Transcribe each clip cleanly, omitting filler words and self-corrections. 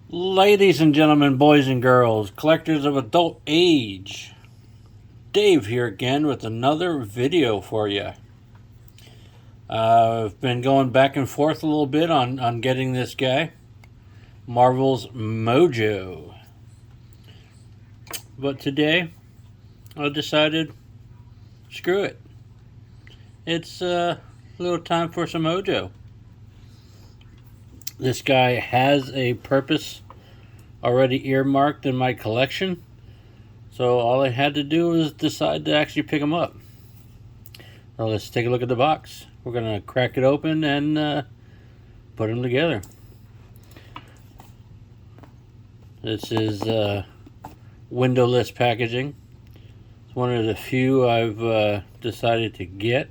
Ladies and gentlemen, boys and girls, collectors of adult age, Dave here again with another video for you. I've been going back and forth a little bit on getting this guy, Marvel's Mojo. But today, I decided, screw it. It's a little time for some Mojo. This guy has a purpose already earmarked in my collection, so all I had to do was decide to actually pick him up. Well, let's take a look at the box. We're gonna crack it open and put them together. This is windowless packaging. It's one of the few I've decided to get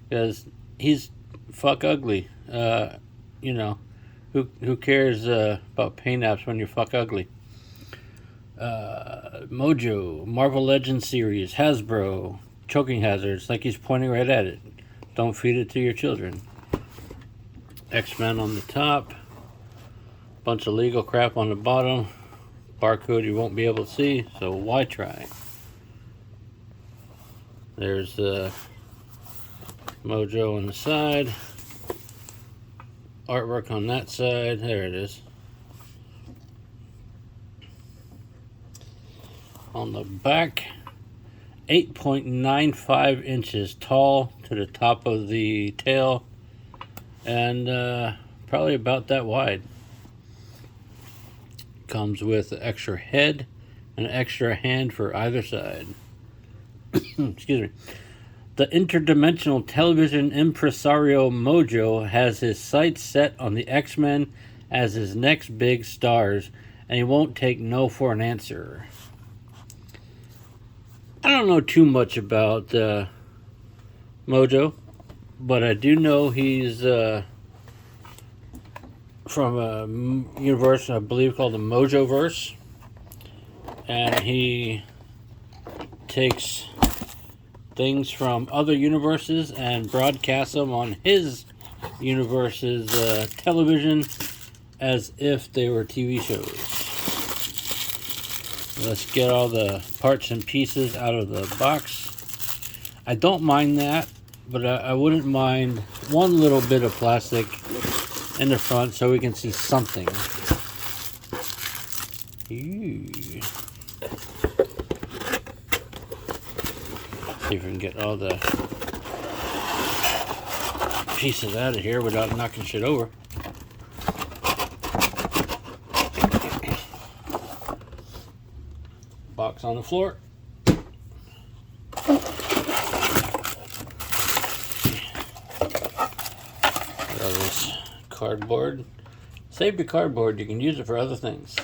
because he's fuck ugly. You know, who cares about paint apps when you're fuck ugly? Mojo, Marvel Legends series, Hasbro, choking hazards, like he's pointing right at it. Don't feed it to your children. X-Men on the top. Bunch of legal crap on the bottom. Barcode you won't be able to see, so why try? There's Mojo on the side. Artwork on that side. There it is. On the back, 8.95 inches tall to the top of the tail, and probably about that wide. Comes with an extra head and an extra hand for either side. Excuse me. The interdimensional television impresario Mojo has his sights set on the X-Men as his next big stars, and he won't take no for an answer. I don't know too much about Mojo, but I do know he's from a universe I believe called the Mojoverse, and he takes things from other universes and broadcasts them on his universe's television as if they were TV shows. Let's get all the parts and pieces out of the box. I don't mind that, but I wouldn't mind one little bit of plastic in the front so we can see something. Ooh. See if we can get all the pieces out of here without knocking shit over. Box on the floor. Got all this cardboard. Save your cardboard, you can use it for other things.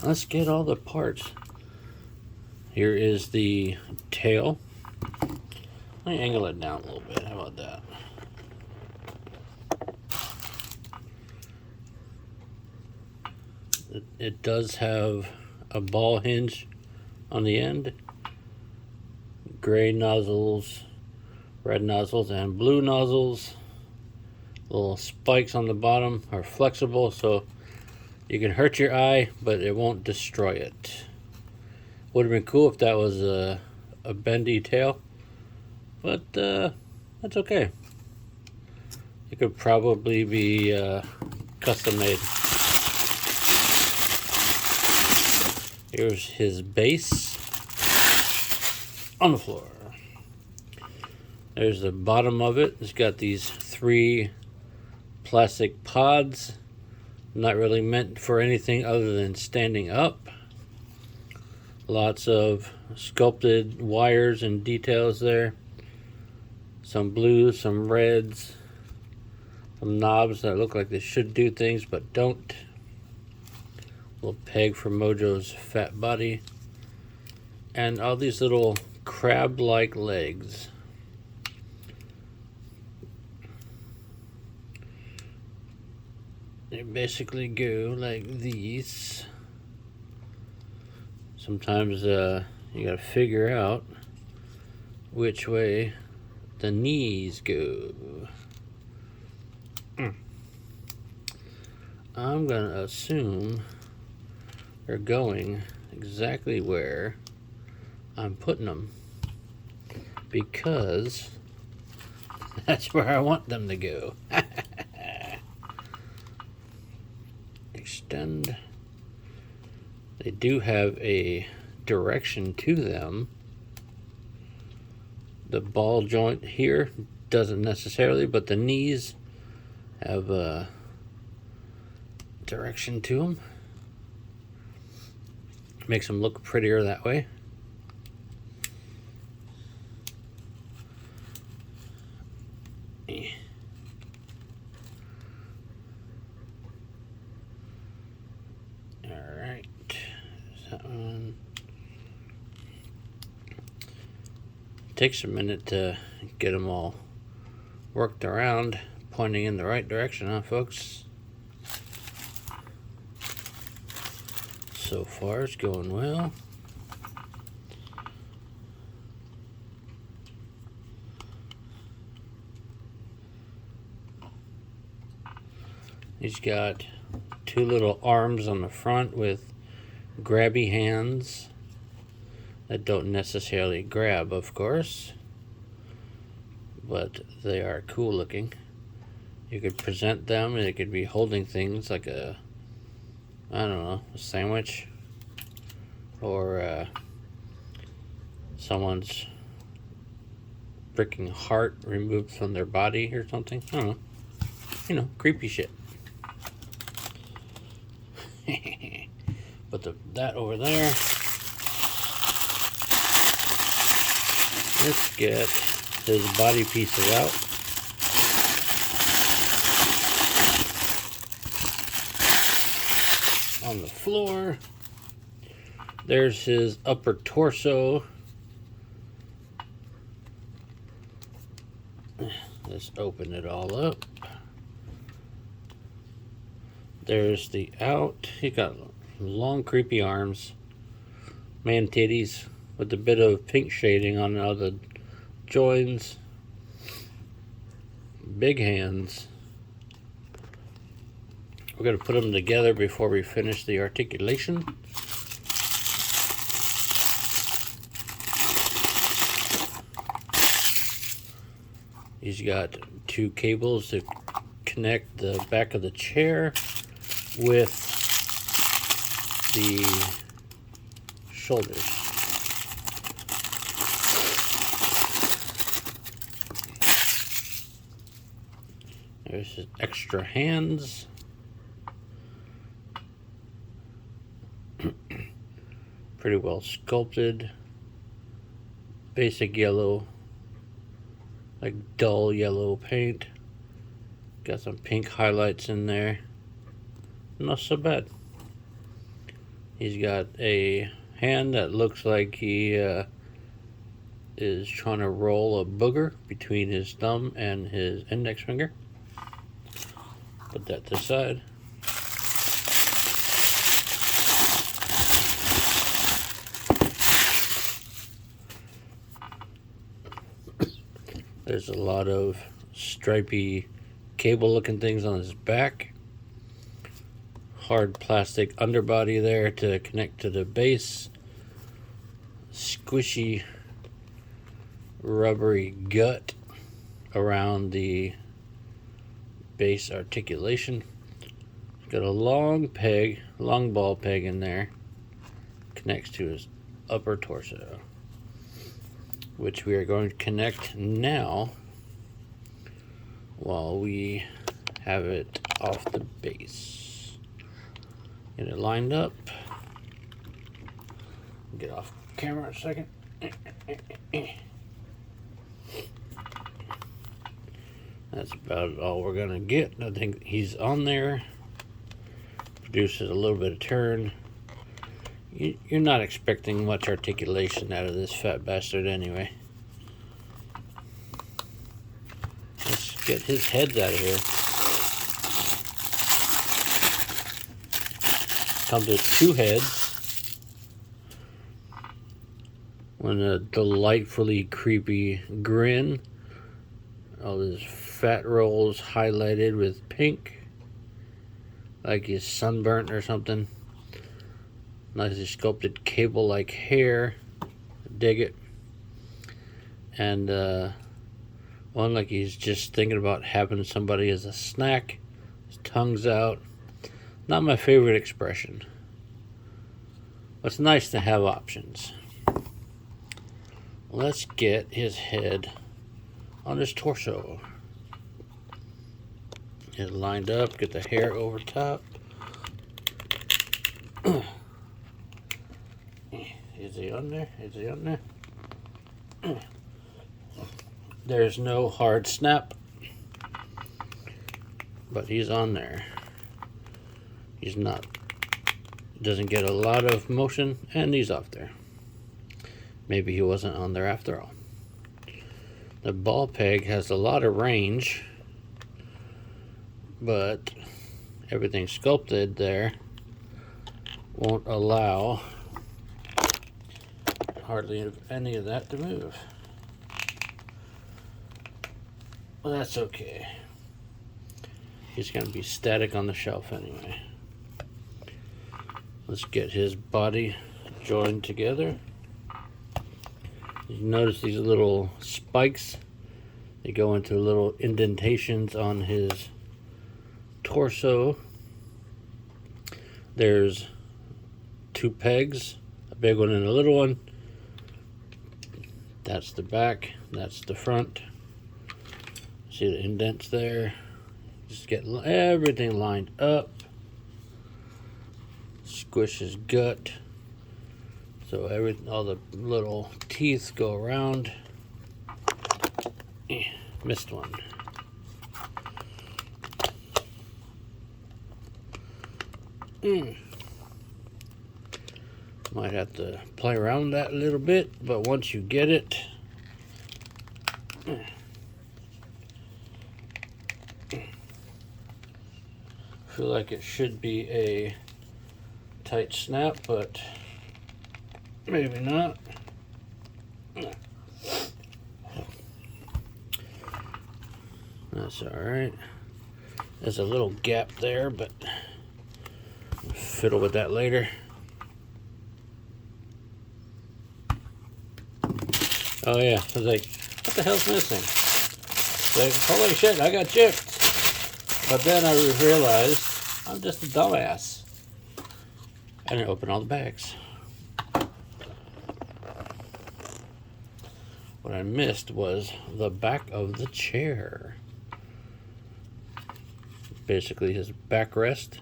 Let's get all the parts. Here is the tail. Let me angle it down a little bit. How about that? It does have a ball hinge on the end. Gray nozzles, red nozzles, and blue nozzles. Little spikes on the bottom are flexible, so you can hurt your eye, but it won't destroy it. Would have been cool if that was a bendy tail, but that's okay. It could probably be custom made. Here's his base on the floor. There's the bottom of it. It's got these 3 plastic pods, not really meant for anything other than standing up. Lots of sculpted wires and details there. Some blues, some reds, some knobs that look like they should do things but don't. Little peg for Mojo's fat body. And all these little crab-like legs. They basically go like these. Sometimes you gotta figure out which way the knees go. I'm gonna assume they're going exactly where I'm putting them, because that's where I want them to go. Extend. They do have a direction to them. The ball joint here doesn't necessarily, but the knees have a direction to them. Makes them look prettier that way. Alright, that one takes a minute to get them all worked around, pointing in the right direction, huh, folks? So far, it's going well. He's got two little arms on the front with grabby hands that don't necessarily grab, of course, but they are cool looking. You could present them and it could be holding things like a, I don't know, a sandwich, or someone's freaking heart removed from their body or something. I don't know. You know, creepy shit. Put that over there. Let's get his body pieces out. On the floor. There's his upper torso. Let's open it all up. There's the out. He got long, creepy arms, man titties, with a bit of pink shading on all the joins. Big hands. We're going to put them together before we finish the articulation. He's got two cables to connect the back of the chair with the shoulders. There's his extra hands. Pretty well sculpted. Basic yellow, like dull yellow paint. Got some pink highlights in there. Not so bad. He's got a hand that looks like he is trying to roll a booger between his thumb and his index finger. Put that to the side. There's a lot of stripy cable looking things on his back. Hard plastic underbody there to connect to the base. Squishy rubbery gut around the base articulation. Got a long peg, long ball peg in there. Connects to his upper torso, which we are going to connect now while we have it off the base. Get it lined up. Get off camera a second. That's about all we're gonna get. I think he's on there. Produces a little bit of turn. You're not expecting much articulation out of this fat bastard anyway. Let's get his heads out of here. Comes with two heads. One a delightfully creepy grin. All his fat rolls highlighted with pink. like he's sunburnt or something. Nicely sculpted cable-like hair. Dig it. And one like he's just thinking about having somebody as a snack. His tongue's out. Not my favorite expression. But it's nice to have options. Let's get his head on his torso. Get it lined up, get the hair over top. Is he on there? Is he on there? There's no hard snap, but he's on there. He's not, doesn't get a lot of motion, and he's off there. Maybe he wasn't on there after all. The ball peg has a lot of range, but everything sculpted there won't allow hardly any of that to move. Well, that's okay. He's going to be static on the shelf anyway. Let's get his body joined together. You notice these little spikes. They go into little indentations on his torso. There's 2 pegs, a big one and a little one. That's the back, that's the front. See the indents there? Just get everything lined up. Squish his gut. So all the little teeth go around. Missed one. Might have to play around that a little bit, but once you get it, feel like it should be a tight snap, but maybe not. That's all right. There's a little gap there, but I'll fiddle with that later. Oh yeah, I was like, what the hell's missing? Like, holy shit, I got gypped. But then I realized I'm just a dumbass. I didn't open all the bags. What I missed was the back of the chair. Basically his backrest.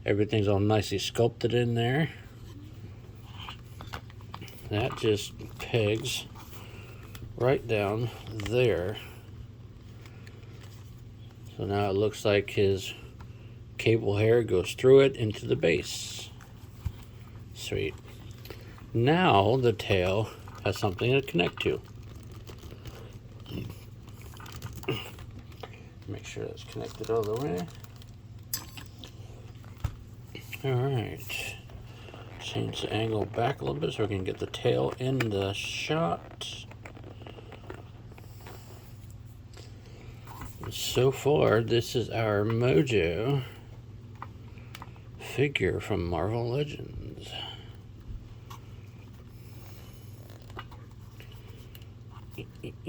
Everything's all nicely sculpted in there. That just pegs right down there. So now it looks like his cable hair goes through it into the base. Sweet. Now the tail has something to connect to. Make sure that's connected all the way. Alright. Change the angle back a little bit so we can get the tail in the shot. So far, this is our Mojo figure from Marvel Legends. Let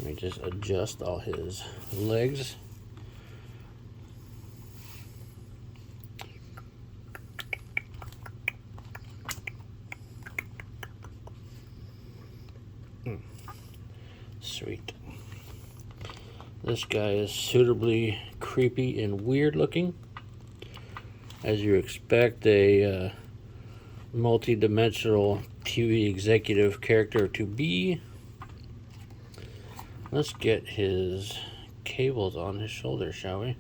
me just adjust all his legs. Sweet. This guy is suitably creepy and weird looking, as you expect a multi-dimensional TV executive character to be. Let's get his cables on his shoulder, shall we?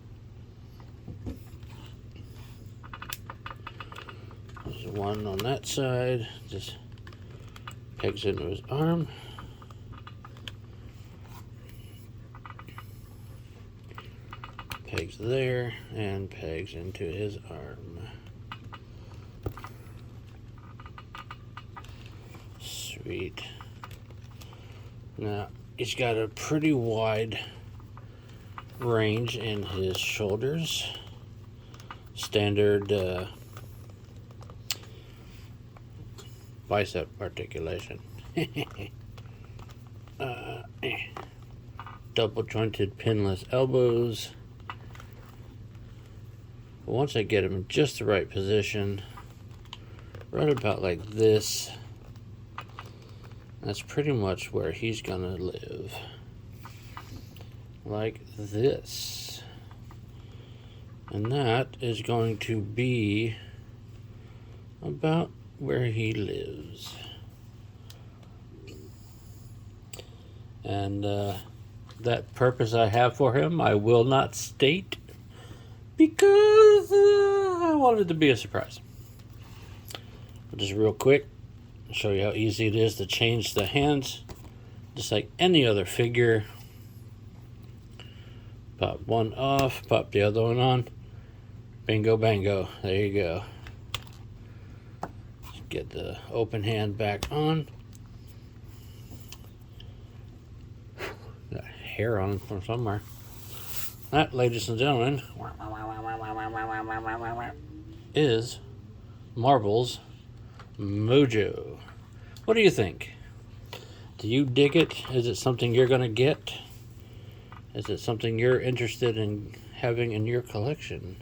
There's one on that side, just pegs into his arm. Pegs there, and pegs into his arm. Sweet. Now, he's got a pretty wide range in his shoulders. Standard bicep articulation. Double jointed pinless elbows. But once I get him in just the right position, right about like this, that's pretty much where he's gonna live. Like this. And that is going to be about where he lives. And that purpose I have for him, I will not state because I want it to be a surprise. But just real quick, I'll show you how easy it is to change the hands, just like any other figure. Pop one off, pop the other one on. Bingo, bango. There you go. Get the open hand back on. Got hair on from somewhere. That, ladies and gentlemen, is Marvel's Mojo. What do you think? Do you dig it? Is it something you're going to get? Is it something you're interested in having in your collection?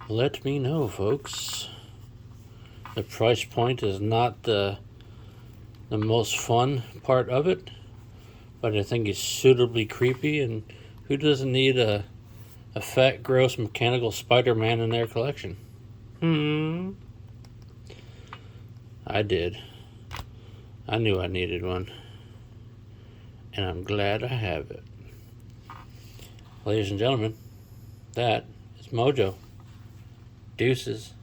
Let me know, folks. The price point is not the most fun part of it, but I think it's suitably creepy, and who doesn't need a fat, gross, mechanical Spider-Man in their collection? I did. I knew I needed one. And I'm glad I have it. Ladies and gentlemen, that is Mojo. Deuces.